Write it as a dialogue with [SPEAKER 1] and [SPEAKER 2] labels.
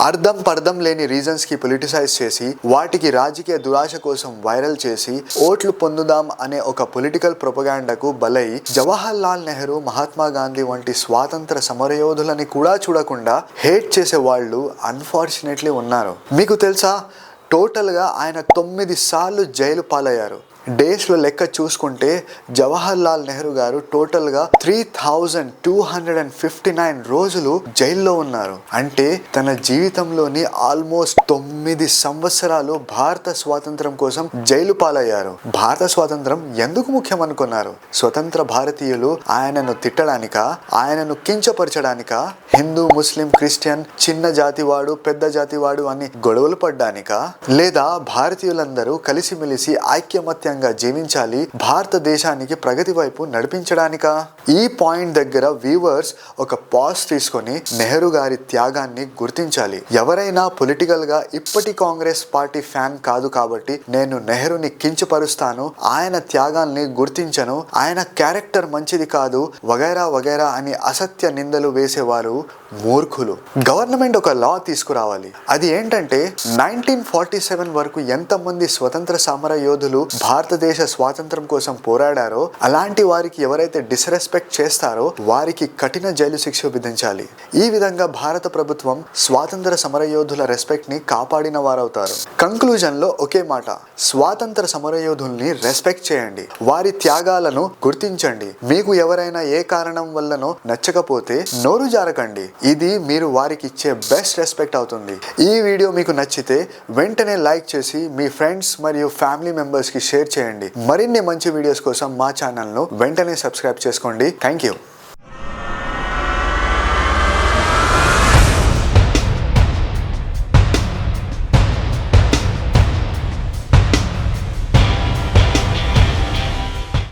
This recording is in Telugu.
[SPEAKER 1] అర్థం లేని రీజన్స్ కి పొలిటిసైజ్ చేసి వాటికి రాజకీయ దురాశ కోసం వైరల్ చేసి ఓట్లు పొందుదాం అనే ఒక పొలిటికల్ ప్రొపగాండాకు బలై జవహర్ లాల్ నెహ్రూ, మహాత్మా గాంధీ వంటి స్వాతంత్ర సమరయోధులని కూడా చూడకుండా హేట్ చేసే వాళ్ళు అన్ఫార్చునేట్లీ ఉన్నారు. మీకు తెలుసా, టోటల్గా ఆయన 9 సార్లు జైలు పాలయ్యారు. డేస్లో లెక్క చూసుకుంటే జవహర్ లాల్ నెహ్రూ గారు టోటల్గా 3259 రోజులు జైల్లో ఉన్నారు. అంటే తన జీవితంలోని ఆల్మోస్ట్ 9 సంవత్సరాలు భారత స్వాతంత్రం కోసం జైలు పాలయ్యారు. భారత స్వాతంత్రం ఎందుకు ముఖ్యం అనుకున్నారు? స్వతంత్ర భారతీయులు ఆయనను తిట్టడానికా, ఆయనను కించపరచడానికా, హిందూ, ముస్లిం, క్రిస్టియన్, చిన్న జాతివాడు, పెద్ద జాతివాడు అని గొడవలు పడ్డానికా, లేదా భారతీయులందరూ కలిసిమెలిసి ఐక్యమత్యంగా జీవించాలి, భారతదేశానికి ప్రగతి వైపు నడిపించడానికా? ఈ పాయింట్ దగ్గర వ్యూవర్స్ ఒక పాజ్ తీసుకొని నెహ్రూ గారి త్యాగాన్ని గుర్తించాలి. ఎవరైనా పొలిటికల్ గా ఇప్పటి కాంగ్రెస్ పార్టీ ఫ్యాన్ కాదు కాబట్టి నేను నెహ్రూని కించపరుస్తాను, ఆయన త్యాగాల్ని గుర్తించను, ఆయన క్యారెక్టర్ మంచిది కాదు వగైరా వగైరా అని అసత్య నిందలు వేసేవారు మూర్ఖులు. గవర్నమెంట్ ఒక లా తీసుకురావాలి. అది ఏంటంటే 1947 వరకు ఎంతమంది స్వతంత్ర సమర యోధులు భారతదేశ స్వాతంత్రం కోసం పోరాడారో అలాంటి వారికి ఎవరైతే డిస్రెస్పెక్ట్ చేస్తారో వారికి కఠిన జైలు శిక్ష విధించాలి. ఈ విధంగా భారత ప్రభుత్వం స్వాతంత్ర సమరయోధుల రెస్పెక్ట్ ని కాపాడిన వారవుతారు. కంక్లూజన్ లో ఒకే మాట, స్వాతంత్ర సమరయోధుల్ని రెస్పెక్ట్ చేయండి, వారి త్యాగాలను గుర్తించండి. మీకు ఎవరైనా ఏ కారణం వల్లనో నచ్చకపోతే నోరు జారకండి. ఇది మీరు వారికి ఇచ్చే బెస్ట్ రెస్పెక్ట్ అవుతుంది. ఈ వీడియో మీకు నచ్చితే వెంటనే లైక్ చేసి మీ ఫ్రెండ్స్ మరియు ఫ్యామిలీ మెంబర్స్ కి షేర్ చేయండి. మరిన్ని మంచి వీడియోస్ కోసం మా ఛానల్ ను వెంటనే సబ్స్క్రైబ్ చేసుకోండి. Thank you.